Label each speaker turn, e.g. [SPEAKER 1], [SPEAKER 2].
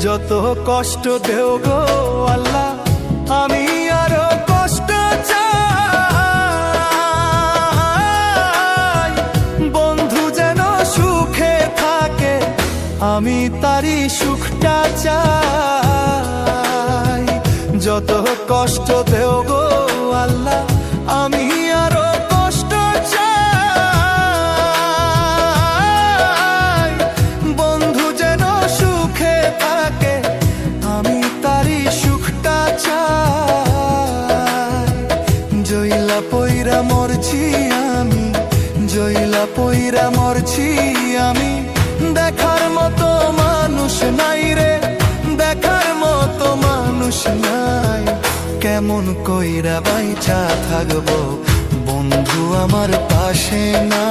[SPEAKER 1] যত কষ্ট দেও গো আল্লাহ, আমি আরো কষ্ট চাই। বন্ধু যেন সুখে থাকে, আমি তারই সুখটা চাই। যত কষ্ট দেও গো আল্লাহ, আমি আরো কষ্ট চাই। বন্ধু যেন সুখে থাকে, আমি তারই সুখটা চাই। জইলা পইরা মরছি আমি, জইলা পইরা মরছি আমি, দেখার মতো মানুষ নাই রে, দেখার মতো মানুষ নাই। কেমন কইরা বাইচা থাকবো বন্ধু আমার পাশে না।